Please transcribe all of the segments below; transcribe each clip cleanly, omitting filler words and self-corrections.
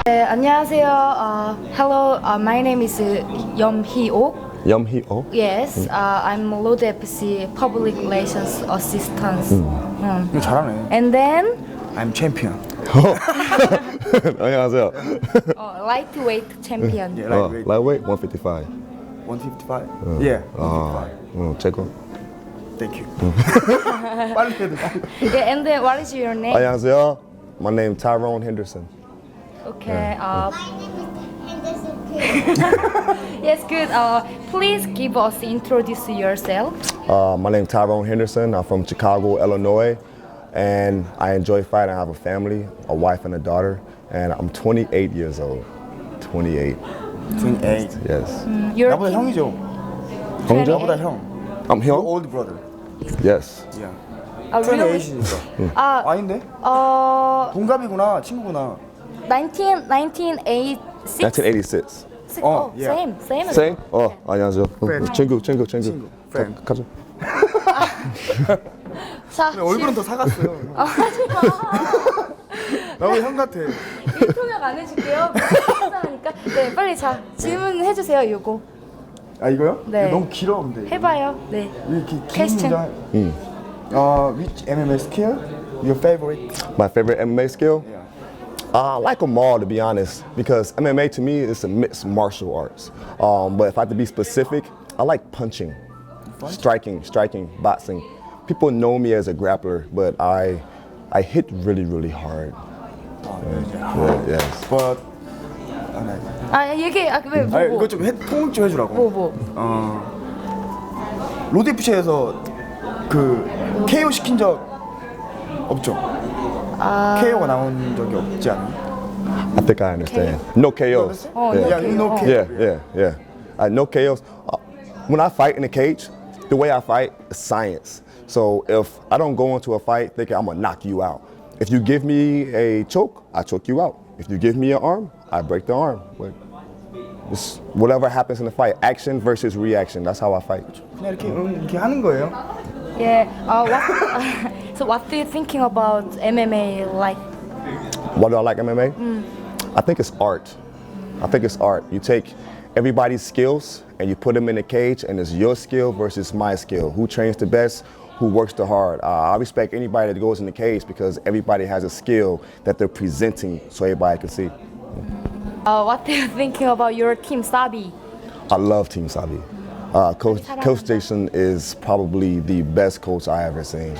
네, 안녕하세요. Hello, my name is Yeomhee-ok. Yeomhee-ok? Yes, I'm Road FC Public Relations Assistant. 이거 잘하네. And then I'm champion. 안녕하세요. lightweight champion. Yeah, lightweight 155. 155? Yeah, 155. 제거. Thank you. 빨리 해도 빨리. Yeah, and then what is your name? 안녕하세요. My name is Taighenderson. Okay. My name is Henderson. Yes, good. Please give us introduce yourself. My name is Taighenderson. I'm from Chicago, Illinois, and I enjoy fighting. I have a family, a wife and a daughter, and I'm 28 years old. 28. 28. Yes. Your 나보다 team- 형이죠. 형제? 나보다 형. I'm Your him. old brother. Yes. Yeah. really? 28이니까. 아, 아닌데? 동갑이구나, 친구구나. 1986. 1986. Oh, yeah. Same. Same? 안녕하세요. Friend. 친구. Friend. 가자. 자, 얼굴은 더 사갔어요. 하지마. 나보다 형 같아. 인터뷰 안 해줄게요. 불쌍하니까. 네, 빨리 자 질문해 주세요. 요거 아 이거요? 네. 이거 너무 길어 근데. 해봐요. 네. 이렇게 긴 Question. 문장. Which MMA skill? Your favorite? My favorite MMA skill? Yeah. I like them all, to be honest, because MMA to me is a mixed martial arts. But if I have to be specific, I like punching, striking, boxing. People know me as a grappler, but I hit really hard. Yes. But 얘기 왜 아 뭐? 이거 좀 통역 좀 해주라고. 뭐? 로드 FC에서 그 KO 시킨 적 없죠? KO가 나온 적이 없지 않아요? I think I understand. No KOs. Oh, yeah. Yeah, you know KO. Yeah. No KOs. When I fight in the cage, the way I fight is science. So if I don't go into a fight thinking I'm gonna knock you out, if you give me a choke, I choke you out. If you give me an arm, I break the arm. But it's whatever happens in the fight, action versus reaction. That's how I fight. 그냥 이렇게 하는 거예요. Yeah. So what do you thinking about MMA? Like, Why do I like MMA? I think it's art. You take everybody's skills and you put them in a cage, and it's your skill versus my skill. Who trains the best? Who works the hard? I respect anybody that goes in the cage because everybody has a skill that they're presenting so everybody can see. what do you thinking about your team, Sabi? I love Team Sabi. Coach Jason is probably the best coach I ever seen.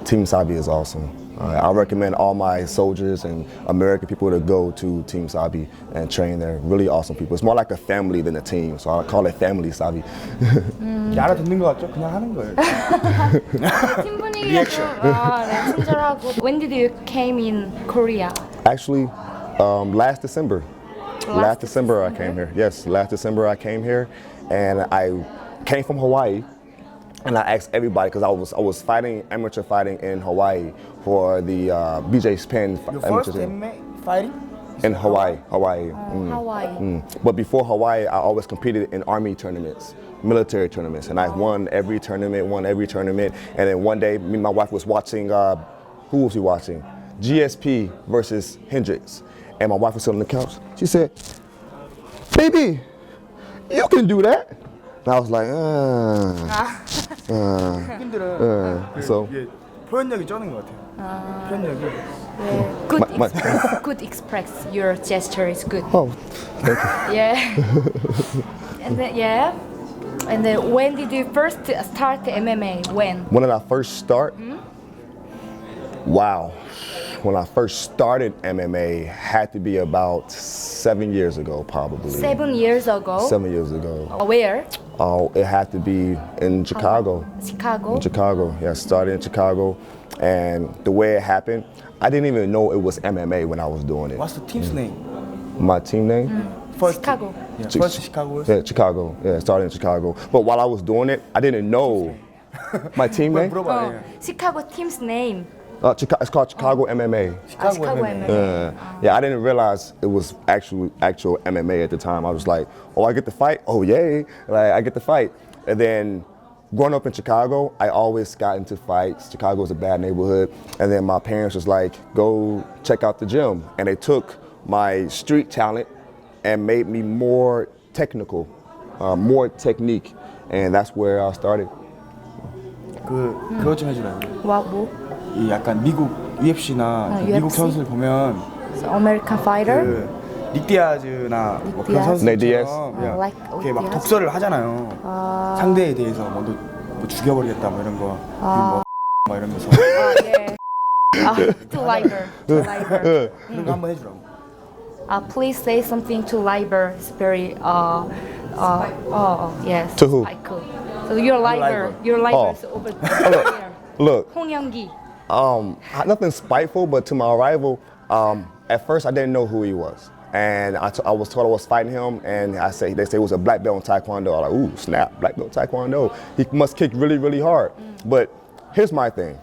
Team Sabi is awesome. I recommend all my soldiers and American people to go to Team Sabi and train there. Really awesome people. It's more like a family than a team, so I call it Family Sabi. 알아듣는 거 같죠? 그냥 하는 거예요. 팀 분위기가 좀 네, 친절하고. When did you came in Korea? Actually, last December. Last December I came here. Yes, last December I came here, and I came from Hawaii. And I asked everybody because I was fighting amateur fighting in Hawaii for the BJ's Pen Your amateur first team. MMA fighting? In Hawaii. Hawaii. But before Hawaii, I always competed in army tournaments, military tournaments, and I won every tournament. And then one day, me and my wife was watching. Who was we watching? GSP versus Hendricks, and my wife was sitting on the couch. She said, "Baby, you can do that." And I was like, 팬들은 so 이게 표현력이 쩌는 것 같아요. 표현력이. Good express. Your gesture is good. oh, thank you. Yeah. And then when did you first start MMA? When? When did I first start? Wow. When I first started MMA, had to be about 7 years ago, probably. 7 years ago. 7 years ago. Where? Oh, it had to be in Chicago. Chicago. In Chicago, yeah. I started in Chicago, and the way it happened, I didn't even know it was MMA when I was doing it. What's the team's name? My team name? First Chicago. Yeah, first Chicago. Yeah, Chicago. Yeah, I started in Chicago. But while I was doing it, I didn't know my team name. 물어봐요. Chicago team's name. It's called Chicago MMA. Chicago MMA. Yeah, I didn't realize it was actual MMA at the time. I was like, oh, I get to fight? Oh, yay. Like, I get to fight. And then growing up in Chicago, I always got into fights. Chicago was a bad neighborhood. And then my parents was like, go check out the gym. And they took my street talent and made me more technical, more technique, and that's where I started. 그것 좀 해주라. 뭐? 이 약간 미국 UFC나 미국 UFC? 선수들 보면 American fighter? 그 닉디아즈나 뭐 그런 닉디아즈? 선수들처럼 그냥 like 이렇게 막 닉디아즈? 독설을 하잖아요. 상대에 대해서 뭐 죽여버리겠다 뭐 이런 거, 뭐 이러면서 예. To Liber. To Liber. 그런 거 한번 해주라고. Please say something to Liber. It's very yes. To who? Spike. So your Liber is over there. Look, 홍영기. nothing spiteful, but to my rival, at first I didn't know who he was. And I was told I was fighting him, and they say it was a black belt in Taekwondo. I'm like, ooh, snap, black belt in Taekwondo. He must kick really, really hard. But here's my thing.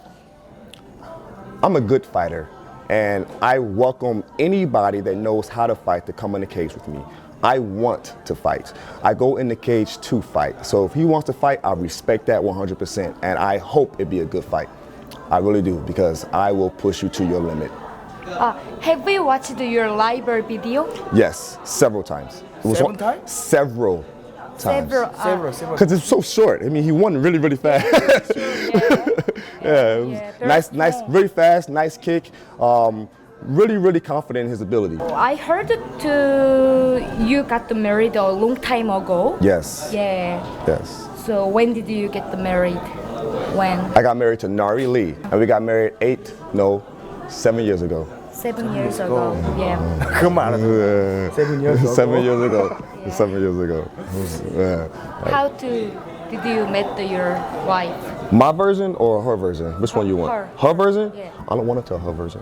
I'm a good fighter, and I welcome anybody that knows how to fight to come in the cage with me. I want to fight. I go in the cage to fight. So if he wants to fight, I respect that 100%, and I hope it be a good fight. I really do, because I will push you to your limit. Have you watched your Liber video? Yes, several times. Seven times? Several times. Several. Because it's so short. I mean, he won really, really fast. Yeah, it was nice, really fast, nice kick. Really, really confident in his ability. I heard you got married a long time ago. Yes. Yeah. Yes. So when did you get married? When? I got married to Nari Lee, and we got married 7 years ago. 7 years ago. Yeah. 그것만 알았어. 7 years ago. 7 years ago. 7 years ago. Yeah. How did you meet your wife? My version or her version? Which one you want? Her. Version? Yeah. I don't want to tell her version.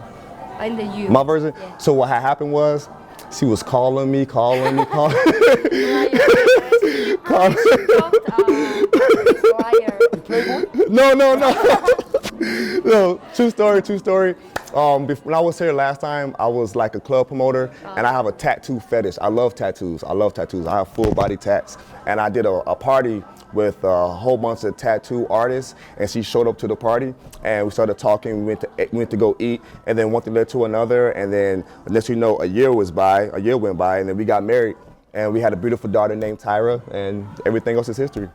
And you? My version? Yeah. So what had happened was, she was calling me. Liar. No. No, true story. When I was here last time, I was like a club promoter, and I have a tattoo fetish. I love tattoos. I have full body tats. And I did a party with a whole bunch of tattoo artists, and she showed up to the party, and we started talking. We went to go eat, and then one thing led to another, and then unless you know, a year went by, and then we got married, and we had a beautiful daughter named Tyra, and everything else is history.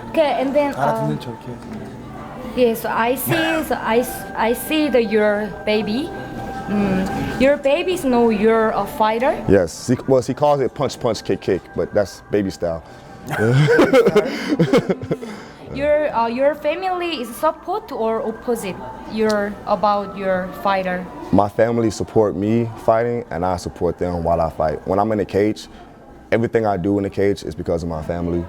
Okay, and then 알아듣는 척 이렇게. yeah, so I see your baby. Your babies know you're a fighter. Yes, he calls it punch, kick, but that's baby style. Your family is support or opposite? You're about your fighter. My family support me fighting, and I support them while I fight. When I'm in the cage, everything I do in the cage is because of my family.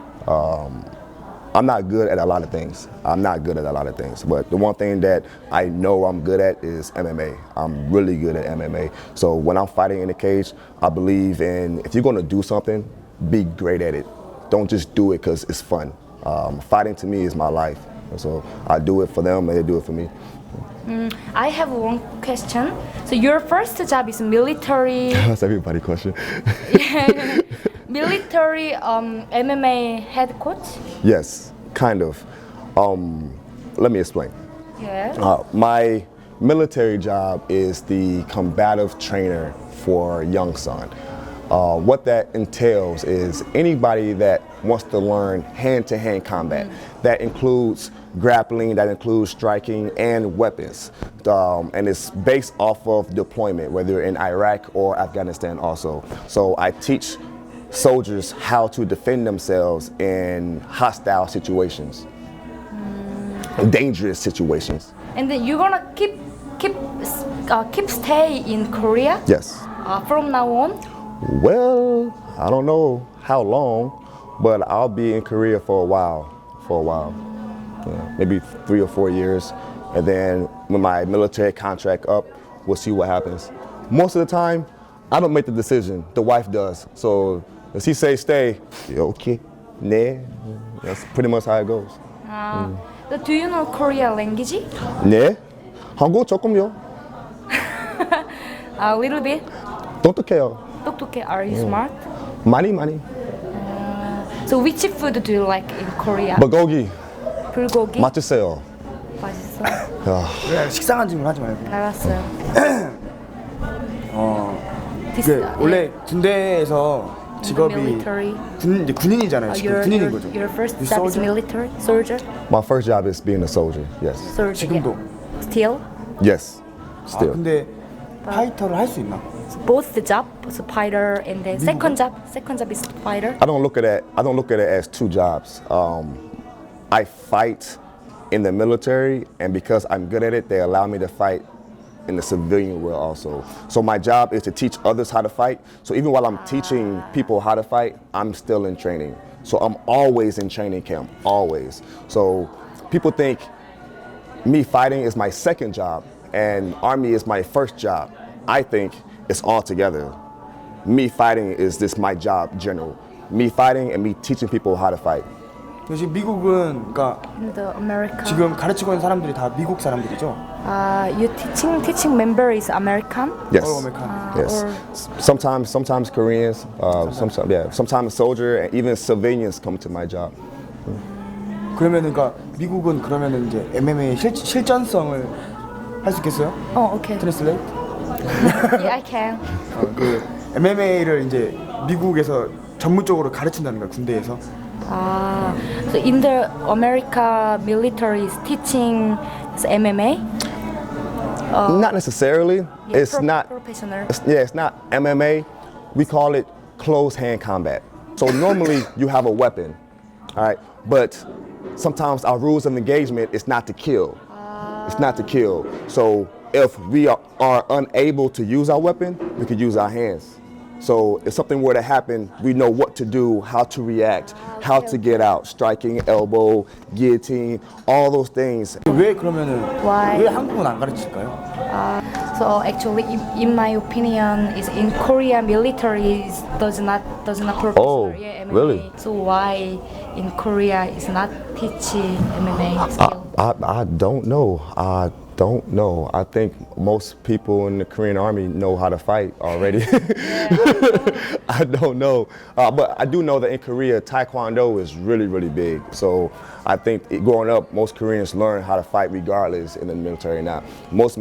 I'm not good at a lot of things. But the one thing that I know I'm good at is MMA. I'm really good at MMA. So when I'm fighting in the cage, I believe in, if you're gonna do something, be great at it. Don't just do it because it's fun. Fighting to me is my life. And so I do it for them, and they do it for me. I have one question. So your first job is military. That's everybody's question. Military MMA head coach? Yes, kind of. Let me explain. Yeah. My military job is the combative trainer for Young Son. What that entails is anybody that wants to learn hand-to-hand combat. That includes grappling, that includes striking, and weapons. And it's based off of deployment, whether you're in Iraq or Afghanistan also. So I teach soldiers how to defend themselves in hostile situations, dangerous situations. And then you're gonna keep stay in Korea? Yes. From now on? Well, I don't know how long, but I'll be in Korea for a while. Yeah, maybe 3 or 4 years. And then when my military contract up, we'll see what happens. Most of the time, I don't make the decision, the wife does. So if she say stay, yeah, okay, nah. That's pretty much how it goes. Do you know Korean language? 네, 한국 조금요. A little bit. 똑똑해요. 똑똑해. Are you smart? 많이. So which food do you like in Korea? 불고기 불고기? 맛있어요. 맛있어. 그래, 식상한 질문 하지 말고. 알았어요. 원래 군대에서 직업이 military. 이제 군인이잖아요. 지금 군인인 거죠. Your first You job is soldier? military soldier. My first job is being a soldier. Yes. Soldier. 지금도. Yeah. Still. Yes. 아, Still. 근데 파이터를 할 수 있나? So both the job, so fighter, and then second job is fighter. I don't look at it as two jobs. I fight in the military, and because I'm good at it, they allow me to fight in the civilian world also. So my job is to teach others how to fight. So even while I'm teaching people how to fight, I'm still in training. So I'm always in training camp, always. So people think me fighting is my second job and Army is my first job. I think it's all together. Me fighting is just my job general. Me fighting and me teaching people how to fight. 지금 미국은 그러니까 In the America. 지금 가르치고 있는 사람들이 다 미국 사람들이죠. You teaching member is American. Yes. All American. Yes. Or Sometimes Koreans, sometimes soldier and even civilians come to my job. 그러면은 그러니까 미국은 그러면은 이제 MMA 실전성을 할 수 있겠어요? oh, okay. 트랜슬레이트? Yeah, I can. 그 MMA를 이제 미국에서 전문적으로 가르친다는 거야 군대에서. So in the America military is teaching MMA. Not necessarily. It's not. Professional. It's not MMA. We call it close hand combat. So normally you have a weapon, all right. But sometimes our rules of engagement is not to kill. It's not to kill. So if we are unable to use our weapon, we could use our hands. So if something were to happen, we know what to do, how to react, how to get out, striking, elbow, guillotine, all those things. 왜 그러면은 Why? 왜 한국은 안 가르칠까요? So actually, in my opinion, is in Korea military does not professional Oh, MMA. really? So why in Korea is not teaching MMA skill? I don't know. I don't know. I think most people in the Korean Army know how to fight already. I don't know. But I do know that in Korea, Taekwondo is really, really big. So I think growing up, most Koreans learn how to fight regardless in the military now. Most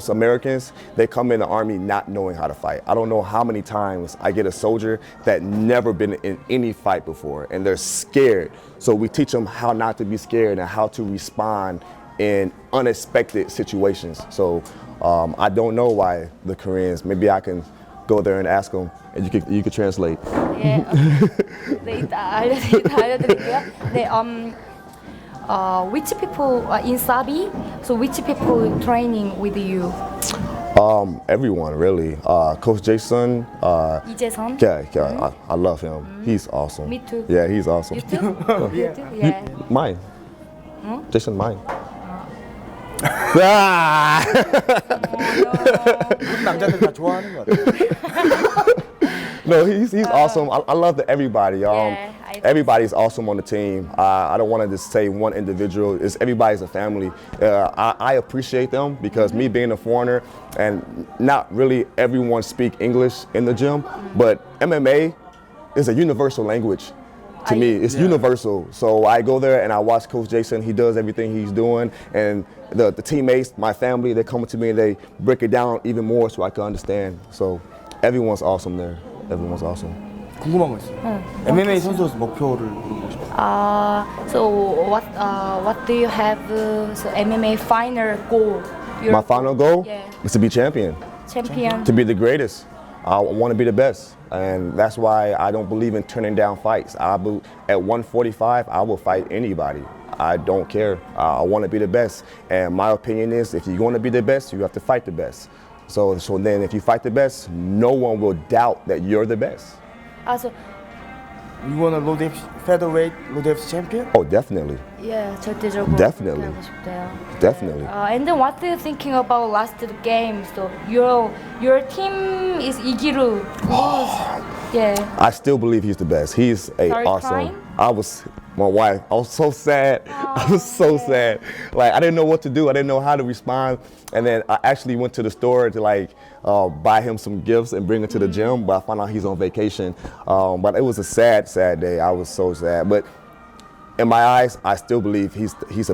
Americans, they come in the Army not knowing how to fight. I don't know how many times I get a soldier that never been in any fight before and they're scared. So we teach them how not to be scared and how to respond in unexpected situations. So I don't know why the Koreans, maybe I can go there and ask them and you could translate. 네, 네, 알려드릴게요. 네, which people in Sabi? So which people training with you? Everyone really. Coach Jason. 이재선. Yeah, I love him. He's awesome. Me too. Yeah, he's awesome. You too? You too? Yeah. Mine. Jason, mine. Ah! 모든 남자들 다 좋아하는 것 같아요. No, he's awesome. I love everybody. Yeah, Everybody's awesome on the team. I don't want to just say one individual. Everybody's a family. I appreciate them because me being a foreigner and not really everyone speak English in the gym, but MMA is a universal language. To me, it's universal. So I go there and I watch Coach Jason. He does everything he's doing, and the teammates, my family, they come to me and they break it down even more so I can understand. So everyone's awesome there. Everyone's awesome. 궁금한 거 있어요. MMA 선수로서 목표를 물어보고 싶어요. So what do you have? So MMA final goal. My final goal Yeah. is to be champion, Champion. to be the greatest. I want to be the best, and that's why I don't believe in turning down fights. At 145, I will fight anybody. I don't care. I want to be the best, and my opinion is, if you're going to be the best, you have to fight the best. So then, if you fight the best, no one will doubt that you're the best. So You want to low depth featherweight, low depth champion? Oh, definitely, yeah, 절대적으로 Definitely. 하고 싶대요. definitely. And then what are you thinking about last game? So your team is 이기루 lose. Yeah. I still believe he's the best. He's Sorry, awesome. crying? My wife, I was so sad. I was so sad. Like, I didn't know what to do. I didn't know how to respond. And then I actually went to the store to buy him some gifts and bring him to the gym, but I found out he's on vacation. But it was a sad, sad day. I was so sad. But in my eyes, I still believe he's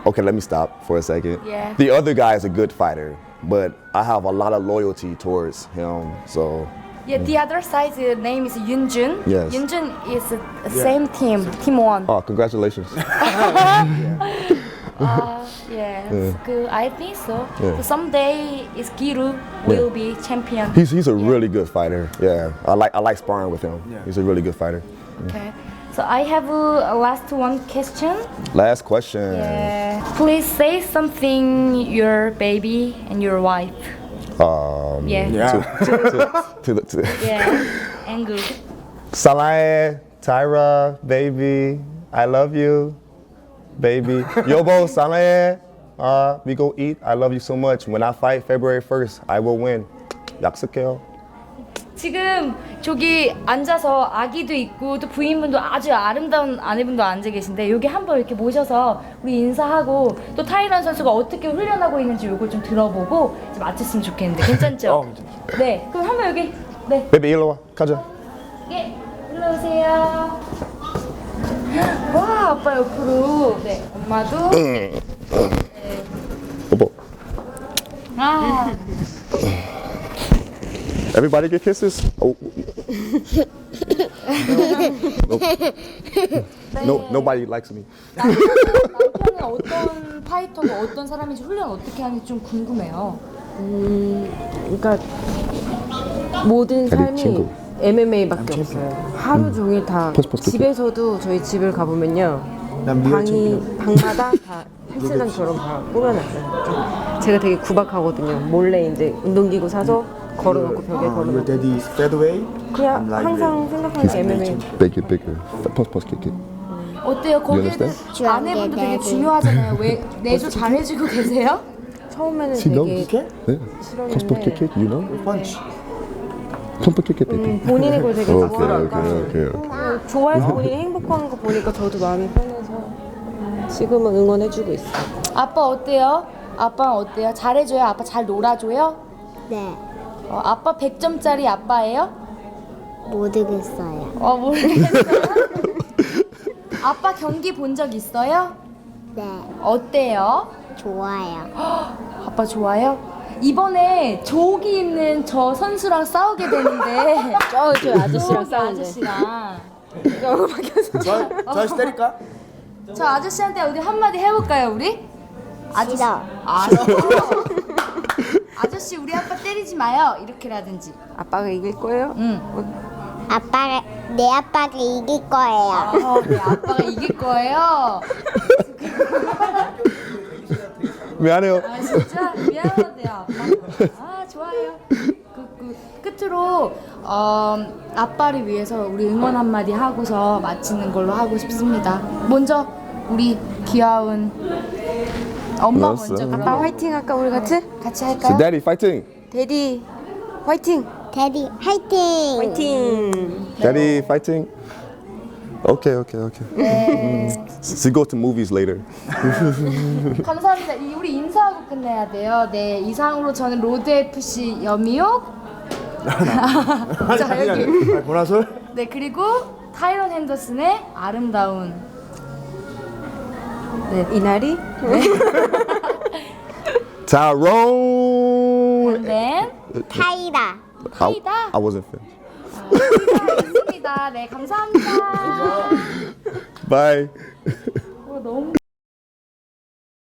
Okay, let me stop for a second. Yeah. The other guy is a good fighter, but I have a lot of loyalty towards him. So Yeah, the other side's name is Yoonjun. Yes. Yoonjun is same team, team one. oh, congratulations. Yes, I think so. Yeah. So someday is Giru will be champion. He's a really good fighter. Yeah, I like sparring with him. Yeah. He's a really good fighter. Okay. So I have a last one question. Last question. Yeah. Please say something your baby and your wife. Yeah. Yeah. To Yeah. And good. Salae, Tyra, baby, I love you, baby. Yobo, Salae, we go eat. I love you so much. When I fight February 1st, I will win. 약속해요. 지금 저기 앉아서 아기도 있고 또 부인분도 아주 아름다운 아내분도 앉아 계신데 여기 한번 이렇게 모셔서 우리 인사하고 또 타이런 선수가 어떻게 훈련하고 있는지 요거 좀 들어보고 이제 마쳤으면 좋겠는데 괜찮죠? 괜찮죠. 네, 그럼 한번 여기 네, Baby, 일로 와. 가자. 예, 일로 오세요. 와, 아빠 옆으로. 네, 엄마도. 여보. 아, Everybody get kisses? Oh. No, nobody likes me. 남편은 어떤 파이터고 어떤 사람인지 훈련 어떻게 하는지 좀 궁금해요. 그러니까 모든 삶이 친구. MMA밖에 없어요. 하루 종일 다 포스포스 집에서도 저희 집을 가보면요 난 미국 방마다 다 헬스장처럼 다 꾸며놨어요. 제가 되게 구박하거든요. 몰래 이제 운동기구 사서 걸어놓고 벽에 Your 걸어놓고 daddy is fed away. 그냥 I'm like 항상 생각하는 게 MMA. Big it, bigger. Pause, kick it. 어때요? 거기에도 understand? 아내분도 되게 중요하잖아요. 왜 내조 잘해주고 계세요? 처음에는 See, no? 되게 Okay? Yeah. Pause, kick it, you know? Punch. Pause, kick it, baby. 본인이 그걸 되게 Okay, 좋아하니까 okay. 좋아해서 본인이 행복한 거 보니까 저도 마음이 편해서 지금은 응원해주고 있어요. 아빠 어때요? 아빠 어때요? 잘해줘요? 아빠 잘 놀아줘요? 네, 아빠 100점짜리 아빠예요? 모르겠어요. 모르겠어요. 아빠 경기 본 적 있어요? 네, 어때요? 좋아요. 아빠 좋아요? 이번에 조기 있는 저 선수랑 싸우게 되는데 저 아저씨랑 저기 싸우는데 아저씨랑 저 아저씨 때릴까? 저 아저씨한테 우리 한마디 해볼까요 우리? 싫어. 아저씨 우리 아빠 때리지 마요 이렇게라든지. 아빠가 이길 거예요? 응. 내 아빠가 이길 거예요. 네, 아빠가 이길 거예요. 미안해요. 아 진짜 미안하대요 아빠. 아 좋아요. 끝으로 아빠를 위해서 우리 응원 한마디 하고서 마치는 걸로 하고 싶습니다. 먼저 우리 귀여운 엄마 알았어. 먼저 그럼 아빠 화이팅 할까 우리 같이? 같이 So, 할까요? Daddy, fighting. 데디 화이팅! 데디 화이팅! 화이팅! Daddy, fighting. Okay. So go to movies later. 감사합니다. 우리 인사하고 끝내야 돼요. 네, 이상으로 저는 로드 FC 여미옥. 자 여기. 보라솔? 네 그리고 타이런 핸더슨의 아름다운. 네 이날이? Tyrone. and then 타이다. 타이다. I wasn't finished. 있습니다. 네 감사합니다. Bye. 너무.